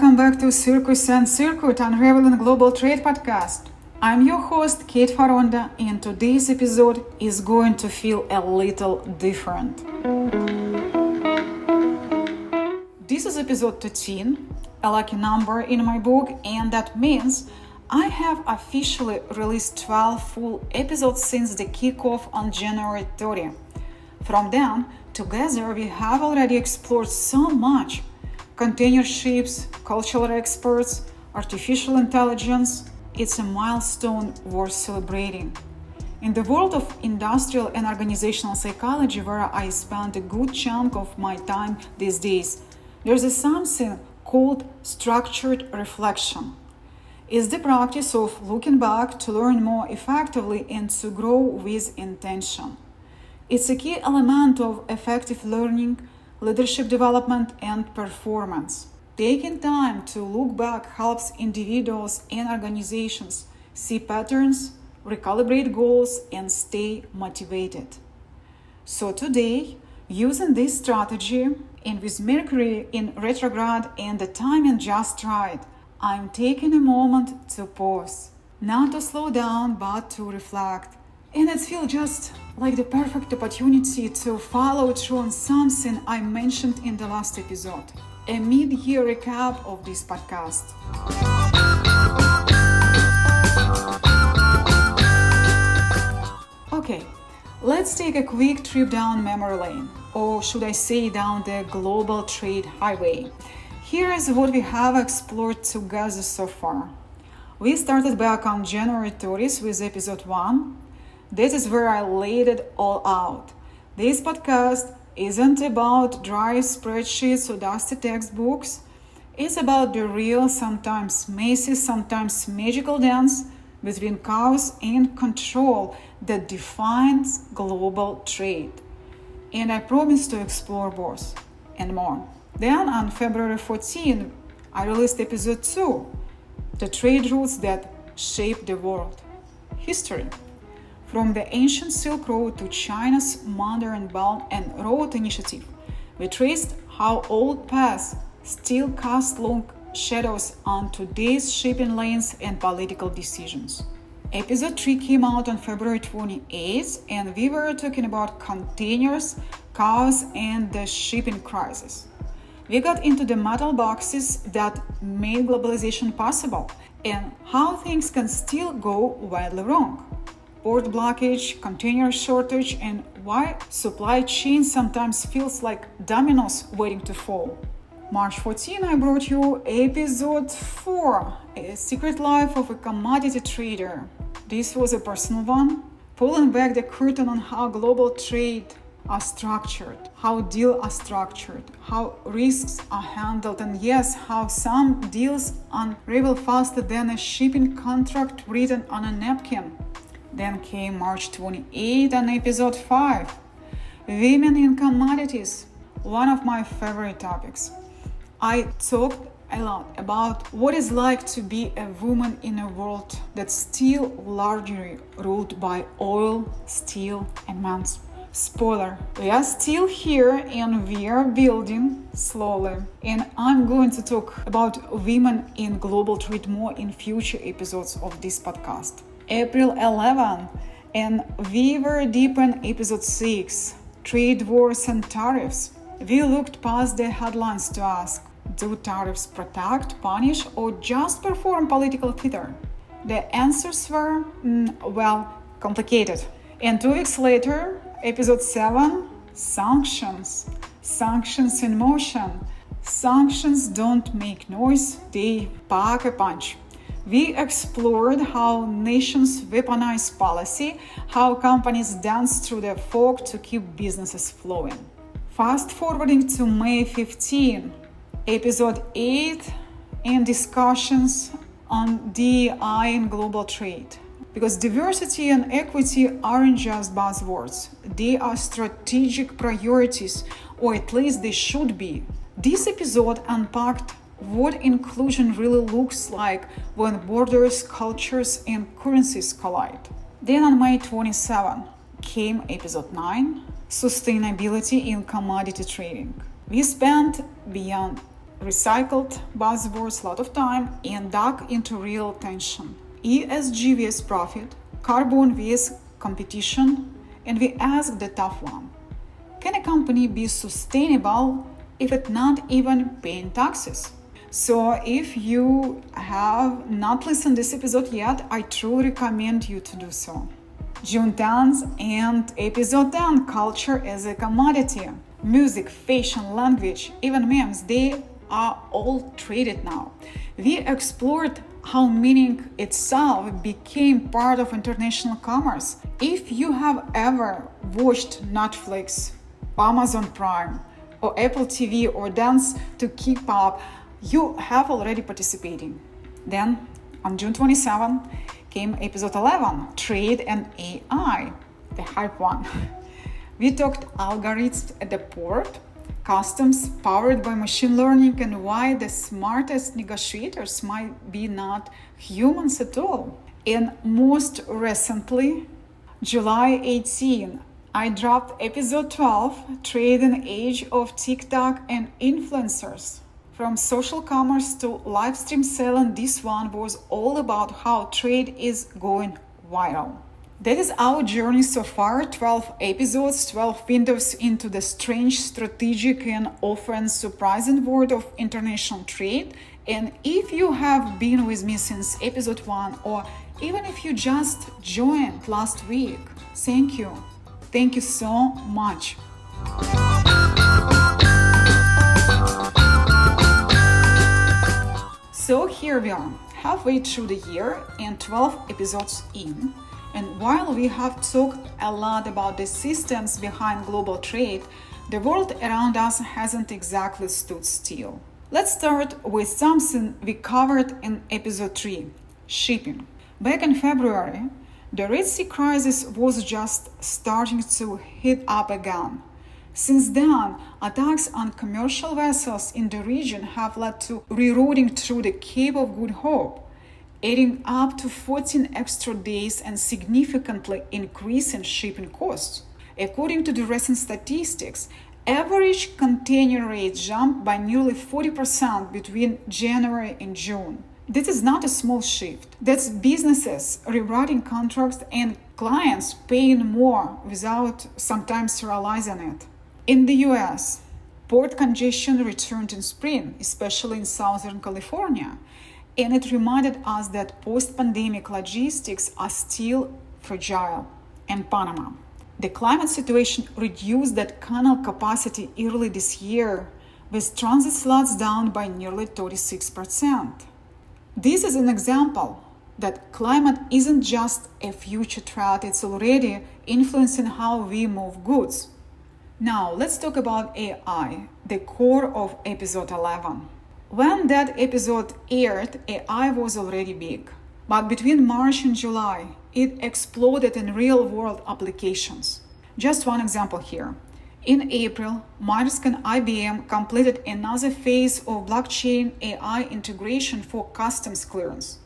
Welcome back to Circus and Circuit, Unraveling Global Trade podcast. I'm your host, Kate Foronda, and today's episode is going to feel a little different. This is episode 13, a lucky number in my book, and that means I have officially released 12 full episodes since the kickoff on January 30. From then, together we have already explored so much: container ships, cultural experts, artificial intelligence. It's a milestone worth celebrating. In the world of industrial and organizational psychology, where I spend a good chunk of my time these days, there's something called structured reflection. It's the practice of looking back to learn more effectively and to grow with intention. It's a key element of effective learning, leadership development, and performance. Taking time to look back helps individuals and organizations see patterns, recalibrate goals, and stay motivated. So today, using this strategy, and with Mercury in retrograde and the timing just right, I'm taking a moment to pause, not to slow down, but to reflect. And it feels just like the perfect opportunity to follow through on something I mentioned in the last episode, a mid-year recap of this podcast. Okay, let's take a quick trip down memory lane, or should I say down the global trade highway. Here is what we have explored together so far. We started back on January 30th with episode 1. This is where I laid it all out. This podcast isn't about dry spreadsheets or dusty textbooks. It's about the real, sometimes messy, sometimes magical dance between chaos and control that defines global trade. And I promise to explore both and more. Then on February 14, I released episode 2, The Trade Routes That Shaped the World. History. From the ancient Silk Road to China's Modern Belt and Road Initiative, we traced how old paths still cast long shadows on today's shipping lanes and political decisions. Episode 3 came out on February 28th, and we were talking about containers, chaos, and the shipping crisis. We got into the metal boxes that made globalization possible and how things can still go wildly wrong. Port blockage, container shortage, and why supply chain sometimes feels like dominoes waiting to fall. March 14, I brought you episode 4, A Secret Life of a Commodity Trader. This was a personal one, pulling back the curtain on how global trade are structured, how deals are structured, how risks are handled, and yes, how some deals unravel faster than a shipping contract written on a napkin. Then came March 28 and episode 5, Women in Commodities, one of my favorite topics. I talked a lot about what it's like to be a woman in a world that's still largely ruled by oil, steel, and men. Spoiler, we are still here and we are building slowly. And I'm going to talk about women in global trade more in future episodes of this podcast. April 11, and we were deep in episode 6, Trade Wars and Tariffs. We looked past the headlines to ask, do tariffs protect, punish, or just perform political theater? The answers were, complicated. And 2 weeks later, episode 7, Sanctions. Sanctions in motion. Sanctions don't make noise, they pack a punch. We explored how nations weaponize policy, how companies dance through the fog to keep businesses flowing. Fast forwarding to May 15, episode 8, and discussions on DEI in global trade. Because diversity and equity aren't just buzzwords, they are strategic priorities, or at least they should be. This episode unpacked what inclusion really looks like when borders, cultures, and currencies collide. Then on May 27 came episode 9, Sustainability in Commodity Trading. We spent beyond recycled buzzwords a lot of time and dug into real tension. ESG vs profit, carbon vs competition, and we asked the tough one. Can a company be sustainable if it's not even paying taxes? So if you have not listened to this episode yet, I truly recommend you to do so. June 10th and episode 10, culture as a commodity. Music, fashion, language, even memes, they are all traded now. We explored how meaning itself became part of international commerce. If you have ever watched Netflix, Amazon Prime, or Apple TV or Dance to Keep Up, you have already participating. Then, on June 27, came episode 11, Trade and AI, the hype one. We talked algorithms at the port, customs powered by machine learning, and why the smartest negotiators might be not humans at all. And most recently, July 18, I dropped episode 12, Trade and Age of TikTok and Influencers. From social commerce to live stream selling, this one was all about how trade is going viral. That is our journey so far, 12 episodes, 12 windows into the strange, strategic, and often surprising world of international trade. And if you have been with me since episode 1, or even if you just joined last week, thank you. Thank you so much. So here we are, halfway through the year and 12 episodes in. And while we have talked a lot about the systems behind global trade, the world around us hasn't exactly stood still. Let's start with something we covered in episode 3, shipping. Back in February, the Red Sea crisis was just starting to heat up again. Since then, attacks on commercial vessels in the region have led to rerouting through the Cape of Good Hope, adding up to 14 extra days and significantly increasing shipping costs. According to the recent statistics, average container rates jumped by nearly 40% between January and June. This is not a small shift. That's businesses rewriting contracts and clients paying more without sometimes realizing it. In the US, port congestion returned in spring, especially in Southern California, and it reminded us that post-pandemic logistics are still fragile. In Panama, the climate situation reduced that canal capacity early this year, with transit slots down by nearly 36%. This is an example that climate isn't just a future threat, it's already influencing how we move goods. Now, let's talk about AI, the core of episode 11. When that episode aired, AI was already big. But between March and July, it exploded in real-world applications. Just one example here. In April, Maersk and IBM completed another phase of blockchain AI integration for customs clearance.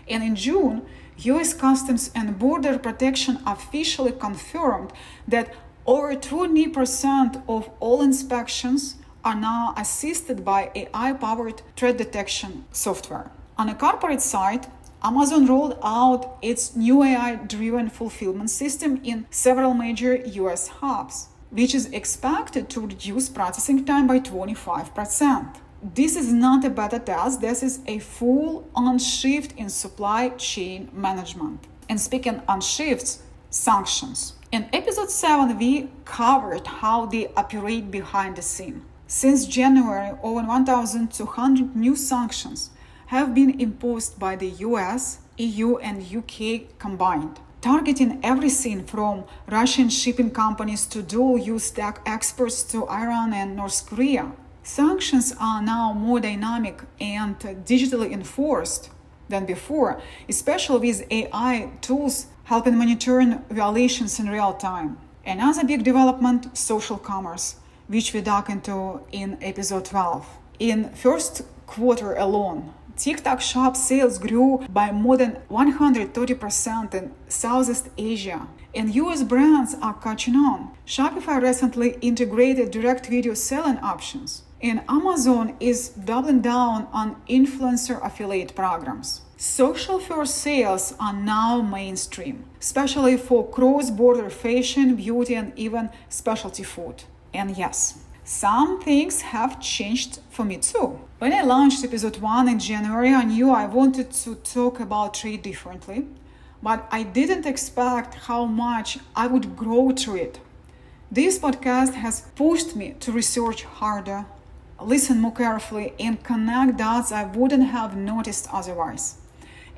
And in June, US Customs and Border Protection officially confirmed that over 20% of all inspections are now assisted by AI-powered threat detection software. On a corporate side, Amazon rolled out its new AI-driven fulfillment system in several major US hubs, which is expected to reduce processing time by 25%. This is not a beta test, this is a full-on shift in supply chain management. And speaking on shifts, sanctions. In episode 7, we covered how they operate behind the scene. Since January, over 1,200 new sanctions have been imposed by the US, EU, and UK combined, targeting everything from Russian shipping companies to dual-use tech exports to Iran and North Korea. Sanctions are now more dynamic and digitally enforced than before, especially with AI tools helping monitoring violations in real time. Another big development, social commerce, which we dug into in episode 12. In first quarter alone, TikTok shop sales grew by more than 130% in Southeast Asia, and US brands are catching on. Shopify recently integrated direct video selling options, And Amazon is doubling down on influencer affiliate programs. Social first sales are now mainstream, especially for cross-border fashion, beauty, and even specialty food. And yes, some things have changed for me too. When I launched episode 1 in January, I knew I wanted to talk about trade differently, but I didn't expect how much I would grow through it. This podcast has pushed me to research harder, listen more carefully, and connect dots I wouldn't have noticed otherwise.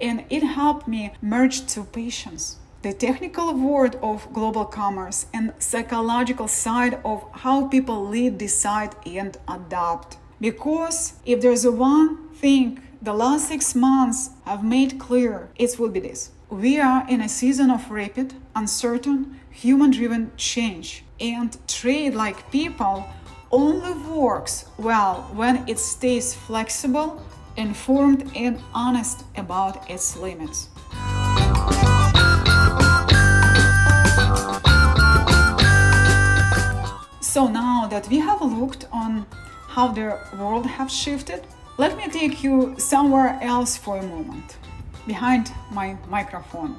And it helped me merge two passions: the technical world of global commerce and psychological side of how people lead, decide, and adapt. Because if there's one thing the last 6 months have made clear, it will be this. We are in a season of rapid, uncertain, human-driven change, and trade, like people, only works well when it stays flexible, informed, and honest about its limits. So now that we have looked on how the world has shifted, let me take you somewhere else for a moment, behind my microphone.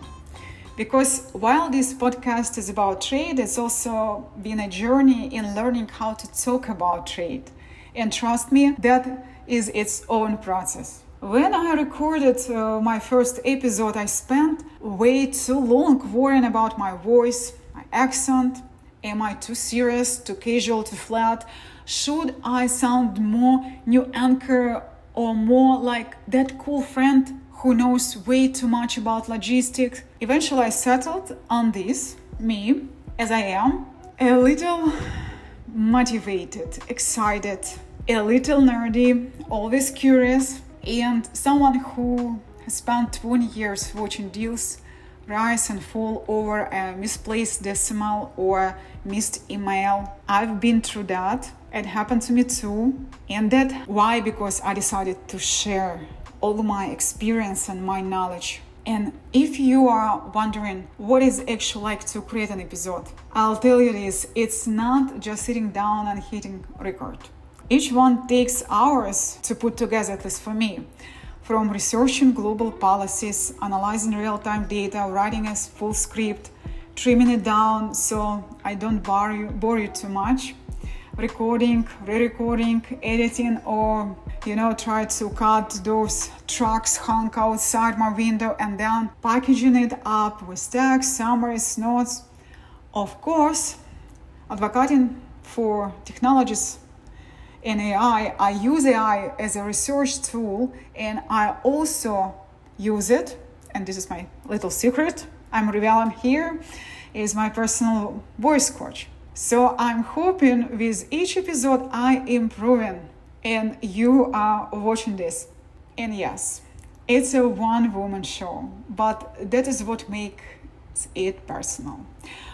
Because while this podcast is about trade, it's also been a journey in learning how to talk about trade. And trust me, that is its own process. When I recorded my first episode, I spent way too long worrying about my voice, my accent. Am I too serious, too casual, too flat? Should I sound more new anchor or more like that cool friend who knows way too much about logistics? Eventually I settled on this, me, as I am, a little motivated, excited, a little nerdy, always curious, and someone who has spent 20 years watching deals rise and fall over a misplaced decimal or missed email. I've been through that. It happened to me too. And that why? Because I decided to share all my experience and my knowledge. And if you are wondering what is actually like to create an episode, I'll tell you this: it's not just sitting down and hitting record. Each one takes hours to put together, at least for me. From researching global policies, analyzing real-time data, writing a full script, trimming it down so I don't bore you too much, recording, re-recording, editing, or try to cut those trucks hung outside my window and then packaging it up with text, summaries, notes. Of course, advocating for technologies in AI, I use AI as a research tool, and I also use it, and this is my little secret I'm revealing here, is my personal voice coach. So I'm hoping with each episode I am improving, and you are watching this. And yes, it's a one-woman show, but that is what makes it personal.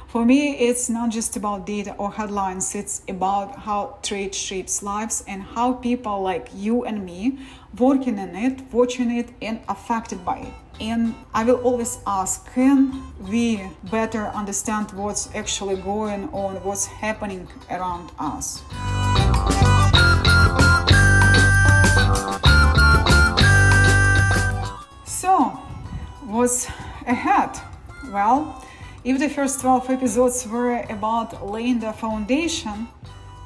For me, it's not just about data or headlines, it's about how trade shapes lives and how people like you and me working in it, watching it, and affected by it. And I will always ask, can we better understand what's actually going on, what's happening around us? So, what's ahead? Well, if the first 12 episodes were about laying the foundation,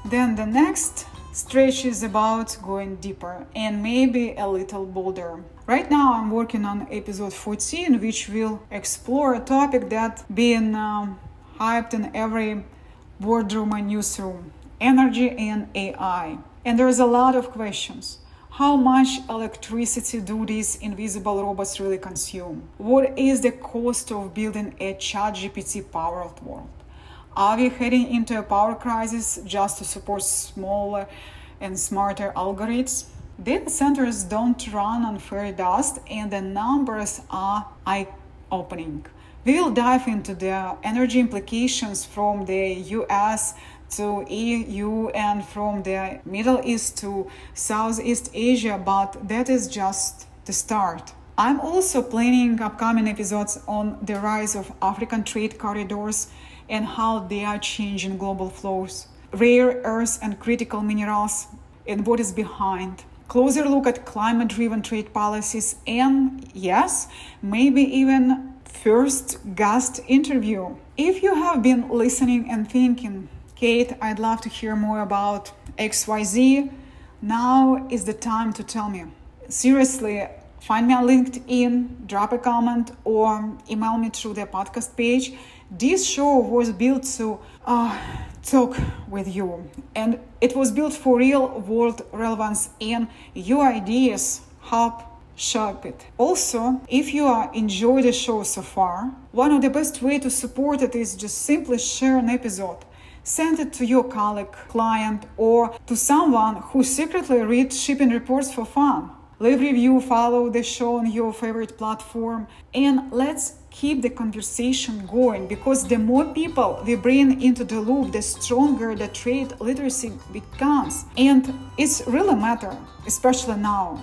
then the next stretch is about going deeper and maybe a little bolder. Right now I'm working on episode 14, which will explore a topic that's been hyped in every boardroom and newsroom: energy and AI. And there's a lot of questions. How much electricity do these invisible robots really consume? What is the cost of building a ChatGPT-powered world? Are we heading into a power crisis just to support smaller and smarter algorithms? Data centers don't run on fairy dust, and the numbers are eye-opening. We will dive into the energy implications from the US to EU and from the Middle East to Southeast Asia, but that is just the start. I'm also planning upcoming episodes on the rise of African trade corridors and how they are changing global flows, rare earths and critical minerals, and what is behind. Closer look at climate-driven trade policies and, yes, maybe even first guest interview. If you have been listening and thinking, Kate, I'd love to hear more about XYZ, now is the time to tell me. Seriously, find me on LinkedIn, drop a comment, or email me through the podcast page. This show was built to talk with you, and it was built for real world relevance, and your ideas help shape it. Also, if you enjoy the show so far, one of the best way to support it is just simply share an episode. Send it to your colleague, client, or to someone who secretly reads shipping reports for fun. Leave review, follow the show on your favorite platform, and let's keep the conversation going, because the more people we bring into the loop, the stronger the trade literacy becomes. And it's really a matter, especially now.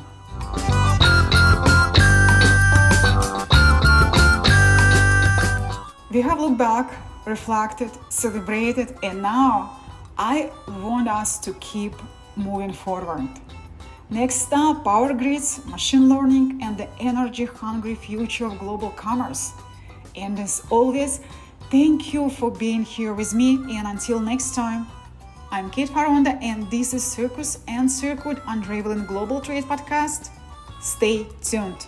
We have looked back, reflected, celebrated, and now I want us to keep moving forward. Next up, power grids, machine learning, and the energy-hungry future of global commerce. And as always, thank you for being here with me, and until next time, I'm Kate Foronda, and this is Circus and Circuit Unraveling Global Trade podcast. Stay tuned.